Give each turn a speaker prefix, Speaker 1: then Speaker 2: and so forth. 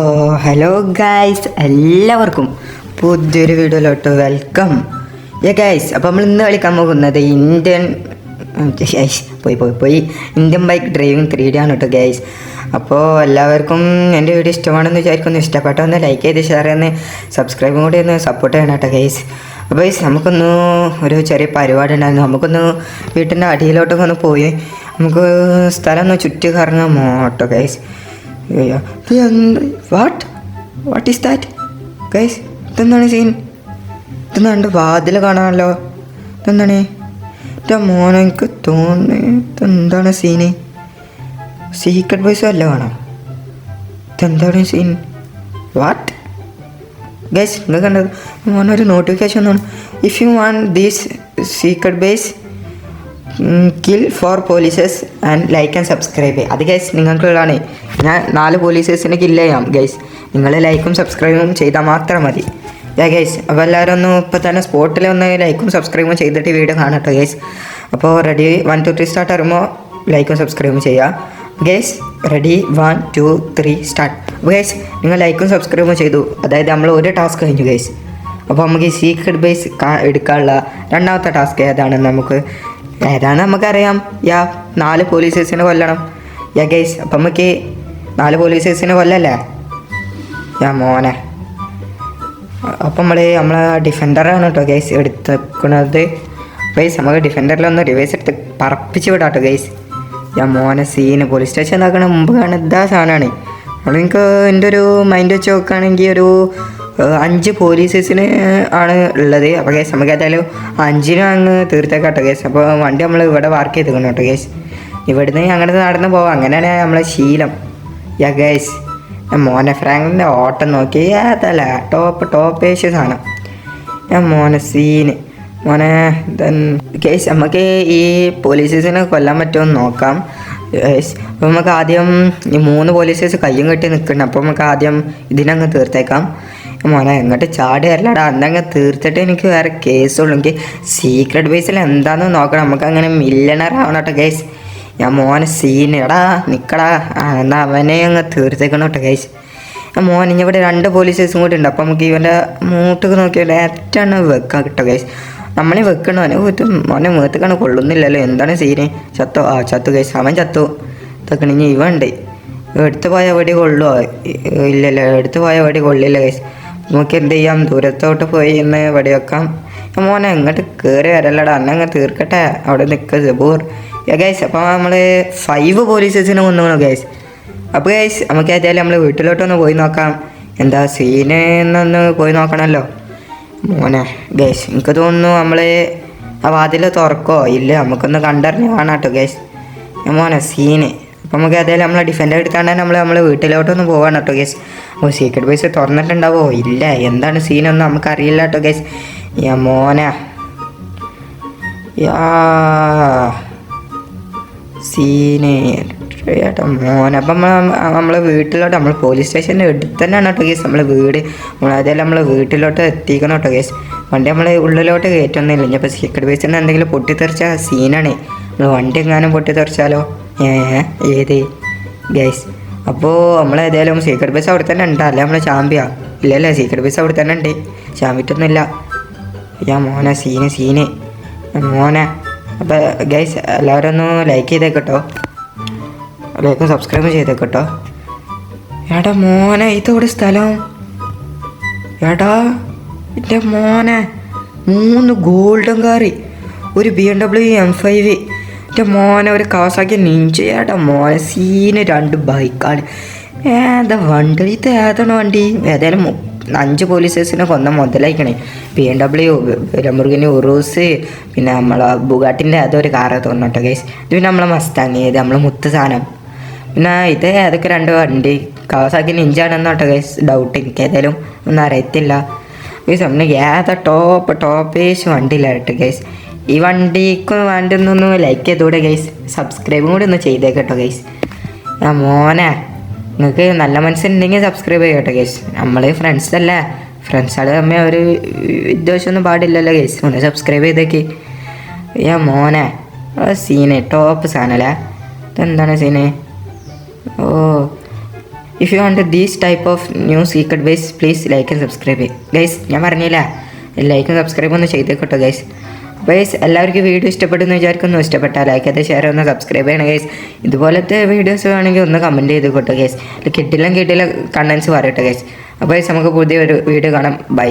Speaker 1: ഓ hello guys, എല്ലാവർക്കും പുതിയൊരു വീഡിയോയിലോട്ട് വെൽക്കം. ഗൈസ്, അപ്പോൾ നമ്മൾ ഇന്ന് കളിക്കാൻ പോകുന്നത് Indian Indian bike driving 3D ആണ് കേട്ടോ ഗൈസ്. അപ്പോൾ എല്ലാവർക്കും എൻ്റെ വീഡിയോ ഇഷ്ടമാണെന്ന് വിചാരിക്കുന്നു. ഇഷ്ടപ്പെട്ടോ ഒന്ന് ലൈക്ക് ചെയ്ത് ഷെയർ ചെയ്യുന്ന സബ്സ്ക്രൈബും കൂടി ഒന്ന് സപ്പോർട്ട് ചെയ്യണം കേട്ടോ ഗൈസ്. അപ്പോൾ ഗൈസ്, നമുക്കൊന്ന് ഒരു ചെറിയ പരിപാടി ഉണ്ടായിരുന്നു. നമുക്കൊന്ന് വീട്ടിൻ്റെ അടിയിലോട്ടൊക്കെ ഒന്ന് പോയി നമുക്ക് സ്ഥലം ഒന്ന് ചുറ്റി കറങ്ങാൻ കേട്ടോ guys. What is that guys? ഇതെന്താണ് സീൻ? ഇതെന്താണ്ട് വാതിൽ കാണാമല്ലോ. ഇതെന്താണ്? എൻ്റെ മോനെ, എനിക്ക് തോന്നുന്നു ഇതെന്താണ് സീന്? സീക്രട്ട് ബേസ് വല്ല കാണാം. ഇതെന്താണ് സീൻ? വാട്ട് ഗൈസ്, നിങ്ങൾ കണ്ടത് മോനൊരു നോട്ടിഫിക്കേഷൻ തോന്നുന്നു. If you want these secret base kill 4 പോലീസേഴ്സ് ആൻഡ് ലൈക്ക് ആൻഡ് സബ്സ്ക്രൈബ്. അത് ഗൈസ് നിങ്ങൾക്കുള്ളതാണ്. ഞാൻ 4 പോലീസേഴ്സിനെ കില്ല് ചെയ്യാം ഗൈസ്. നിങ്ങൾ ലൈക്കും സബ്സ്ക്രൈബും ചെയ്താൽ മാത്രം മതി. ഗൈസ്, അപ്പോൾ എല്ലാവരും ഒന്ന് ഇപ്പോൾ തന്നെ സ്പോട്ടിൽ ഒന്ന് ലൈക്കും സബ്സ്ക്രൈബും ചെയ്തിട്ട് വീഡിയോ കാണട്ടോ ഗൈസ്. അപ്പോൾ റെഡി 1 2 3 സ്റ്റാർട്ട് വരുമ്പോൾ ലൈക്കും സബ്സ്ക്രൈബും ചെയ്യുക ഗൈസ്. Ready 1 2 3 start. ഗൈസ്, നിങ്ങൾ ലൈക്കും സബ്സ്ക്രൈബും ചെയ്തു, അതായത് നമ്മൾ ഒരു ടാസ്ക് കഴിഞ്ഞു ഗൈസ്. അപ്പോൾ നമുക്ക് ഈ സീക്രട്ട് ബേസ് എടുക്കാനുള്ള രണ്ടാമത്തെ ടാസ്ക് ഏതാണെന്ന് നമുക്കറിയാം. 4 പോലീസേഴ്സിനെ കൊല്ലണം. ഗൈസ്, അപ്പം നമുക്ക് 4 പോലീസേഴ്സിനെ കൊല്ലല്ലേ മോനെ. അപ്പം നമ്മളെ ഡിഫൻഡറാണ് കേട്ടോ ഗൈസ് എടുത്തേക്കുന്നത്. ഗൈസ്, നമുക്ക് ഡിഫൻഡറിലൊന്ന് റിവേഴ്സ് എടുത്ത് പറപ്പിച്ച് വിടാം കേട്ടോ ഗൈസ്. മോനെ സീന് പോലീസ് സ്റ്റേഷൻ ഉണ്ടാക്കണ മുമ്പ് കാണുന്ന സാധനമാണ്. നിങ്ങൾക്ക് എൻ്റെ ഒരു മൈൻഡ് വെച്ച് നോക്കുകയാണെങ്കിൽ ഒരു 5 പോലീസേഴ്സിന് ആണ് ഉള്ളത്. അപ്പോൾ ഗൈസ്, നമുക്ക് ഏതായാലും 5നും അങ്ങ് തീർത്തേക്കാം കേട്ടോ ഗൈസ്. അപ്പോൾ വണ്ടി നമ്മൾ ഇവിടെ പാർക്ക് ചെയ്തേക്കണം കേട്ടോ ഗൈസ്. ഇവിടുന്ന് അങ്ങോട്ട് നടന്ന് പോവാം, അങ്ങനെയാണ് നമ്മളെ ശീലം. ഗൈസ്, മോനെ ഫ്രാങ്കിൻ്റെ ഓട്ടം നോക്കി ഏതല്ല ടോപ്പ് ഏഷ്യ സാധനം. മോനെ സീന് മോനെ. ഗൈസ്, നമുക്ക് ഈ പോലീസേഴ്സിനെ കൊല്ലാൻ പറ്റുമോ എന്ന് നോക്കാം ഗൈസ്. അപ്പോൾ നമുക്ക് ആദ്യം ഈ 3 പോലീസേഴ്സ് കയ്യും കെട്ടി നിൽക്കണം. അപ്പോൾ നമുക്ക് ആദ്യം ഇതിനങ്ങ് തീർത്തേക്കാം. മോനെ എങ്ങോട്ട് ചാടി വരലടാ, അന്നങ്ങ് തീർത്തിട്ട് എനിക്ക് വേറെ കേസുള്ളൂ. എനിക്ക് സീക്രട്ട് ബേസിൽ എന്താണെന്ന് നോക്കണം. നമുക്ക് അങ്ങനെ മില്യണർ ആവണം കേട്ടോ ഗൈസ്. മോനെ സീന് എടാ നിൽക്കടാ, എന്നാൽ അവനെ അങ്ങ് തീർത്തേക്കണം കേട്ടോ ഗൈസ്. മോൻ ഇനി ഇവിടെ 2 പോലീസേഴ്സും കൂടി ഉണ്ട്. അപ്പോൾ നമുക്ക് ഇവൻ്റെ മൂട്ടൊക്കെ നോക്കിയാൽ ഏറ്റവും വെക്കാൻ കിട്ടും ഗൈസ്. നമ്മളെ വെക്കണോ മോനെ മേത്തക്കാണ് കൊള്ളുന്നില്ലല്ലോ. എന്താണ് സീന്? ചത്തു ഗൈസ്, അവൻ ചത്തു. ഇതൊക്കെ ഇനി ഇവ ഉണ്ട്. എടുത്തു പോയ വെടി കൊള്ളുമോ? ഇല്ലല്ലോ, എടുത്തു പോയ വെടി കൊള്ളില്ല ഗൈസ്. നമുക്ക് എന്ത് ചെയ്യാം, ദൂരത്തോട്ട് പോയി ഇന്ന് വെടി വെക്കാം. മോനെ എങ്ങോട്ട് കയറി വരല്ലടാ, അന്നങ്ങ് തീർക്കട്ടെ. അവിടെ നിൽക്കുക ജബൂർ. ഗൈസ്, അപ്പോൾ നമ്മൾ 5 പോലീസേഴ്സിനെ കൊന്നുകൊള്ളു ഗൈസ്. അപ്പോൾ ഗൈസ്, നമുക്ക് ഏതായാലും നമ്മൾ വീട്ടിലോട്ടൊന്ന് പോയി നോക്കാം. എന്താ സീന് എന്നൊന്ന് പോയി നോക്കണമല്ലോ മോനെ. ഗൈസ്, എനിക്ക് തോന്നുന്നു നമ്മൾ ആ വാതിൽ തുറക്കോ ഇല്ല, നമുക്കൊന്ന് കണ്ടറിഞ്ഞ് കാണാം കേട്ടോ ഗൈസ്. മോനെ സീന്. അപ്പോൾ നമുക്ക് ഏതായാലും നമ്മളെ ഡിഫൻഡർ എടുക്കാണ്ട് നമ്മൾ വീട്ടിലോട്ടൊന്ന് പോവാണ് കേട്ടോ ഗൈസ്. അപ്പോൾ സീക്രട്ട് ബേസ് തുറന്നിട്ടുണ്ടാവോ ഇല്ല, എന്താണ് സീനൊന്നും നമുക്കറിയില്ല കേട്ടോ ഗൈസ്. മോനെ സീന് ചേട്ടാ മോനെ. അപ്പം നമ്മളെ വീട്ടിലോട്ട് നമ്മൾ പോലീസ് സ്റ്റേഷൻ്റെ അടുത്ത് തന്നെയാണ് കേട്ടോ ഗേസ് നമ്മളെ വീട്. നമ്മളതേലും നമ്മളെ വീട്ടിലോട്ട് എത്തിക്കണം കേട്ടോ ഗേസ്. വണ്ടി നമ്മൾ ഉള്ളിലോട്ട് കയറ്റൊന്നുമില്ല. ഇനി അപ്പോൾ സീക്രട്ട് ബേസിന് എന്തെങ്കിലും പൊട്ടിത്തെറിച്ച സീനാണ്. നമ്മൾ വണ്ടി എങ്ങാനും പൊട്ടിത്തെറിച്ചാലോ ഏത് ഗേസ്. അപ്പോൾ നമ്മളേതായാലും സീക്രട്ട് ബേസ് അവിടെ തന്നെ ഉണ്ട്. അല്ല നമ്മൾ ചാമ്പിയാ ഇല്ലല്ലേ? സീക്രട്ട് ബേസ് അവിടെ തന്നെ ഉണ്ട്, ചാമ്പിട്ടൊന്നുമില്ല. മോനെ സീന് മോനെ. അപ്പോൾ ഗൈസ്, എല്ലാവരും ഒന്ന് ലൈക്ക് ചെയ്തേക്കട്ടോ, ലൈക്കും സബ്സ്ക്രൈബ് ചെയ്തേക്കട്ടോ. എടാ മോനെ, ഇതോടെ സ്ഥലം എടാ എൻ്റെ മോനെ. 3 ഗോൾഡൻ കാറ്, ഒരു BMW M5, എൻ്റെ മോനെ ഒരു കവാസാക്കി നിഞ്ച. ഏട്ടാ മോനെ സീന് 2 ബൈക്കാണ്. ഏതാ വണ്ടി? ഇത് ഏതാണ് വണ്ടി? ഏതായാലും 5 പോലീസേഴ്സിനെ കൊന്ന മുതലായിക്കണേ. BMW, ലംബോർഗിനി ഉറൂസ്, പിന്നെ നമ്മളെ ബുഗാട്ടിൻ്റെ അതൊരു കാറ് തോന്നട്ടോ ഗൈസ്. ഇത് പിന്നെ നമ്മളെ മസ്താങ്, ഇത് നമ്മളെ മുത്ത് സാധനം. പിന്നെ ഇത് ഏതൊക്കെ 2 വണ്ടി കവാസാക്കി നിഞ്ചാണെന്നോട്ടോ ഗൈസ് ഡൗട്ട്. എനിക്ക് ഏതായാലും ഒന്നും അറിയത്തില്ല ഗൈസ്. നമ്മൾ ഏതാ ടോപ്പേഷ് വണ്ടിയില്ല കേട്ടോ ഗൈസ്. ഈ വണ്ടിക്ക് വേണ്ടി ഒന്ന് ലൈക്ക് ചെയ്തൂടെ ഗൈസ്, സബ്സ്ക്രൈബും കൂടി ഒന്ന് ചെയ്തേക്കട്ടോ ഗൈസ്. മോനെ, നിങ്ങൾക്ക് നല്ല മനസ്സുണ്ടെങ്കിൽ സബ്സ്ക്രൈബ് ചെയ്യട്ടോ ഗൈസ്. നമ്മൾ ഫ്രണ്ട്സ് അല്ലേ, ഫ്രണ്ട്സാൾ തമ്മിൽ ഒരു വിദ്വേഷമൊന്നും പാടില്ലല്ലോ ഗൈസ്. ഒന്ന് സബ്സ്ക്രൈബ് ചെയ്തേക്ക്. മോനെ സീന് ടോപ്പ് സാധനമല്ലേ. ഇതെന്താണ് സീന്? ഓ, if you want these type of new secret ways please like and subscribe. Guys ഞാൻ പറഞ്ഞില്ല, ലൈക്കും സബ്സ്ക്രൈബ് ഒന്ന് ചെയ്തേക്കോട്ടോ ഗൈസ്. ഗൈസ് എല്ലാവർക്കും വീഡിയോ ഇഷ്ടപ്പെടുന്നു വിചാരിക്കുന്നു. ഇഷ്ടപ്പെട്ടാൽ ലൈക്ക് ചെയ്ത് ഷെയർ ഒന്ന് സബ്സ്ക്രൈബ് ചെയ്യണം ഗൈസ്. ഇതുപോലത്തെ വീഡിയോസ് വേണമെങ്കിൽ ഒന്ന് കമൻറ്റ് ചെയ്ത് കേട്ടോ ഗൈസ്. കിട്ടില്ല കണ്ടൻസ് പറയട്ടെ ഗൈസ്. അപ്പോൾ ഗൈസ് നമുക്ക് പുതിയൊരു വീഡിയോ കാണാം. ബൈ.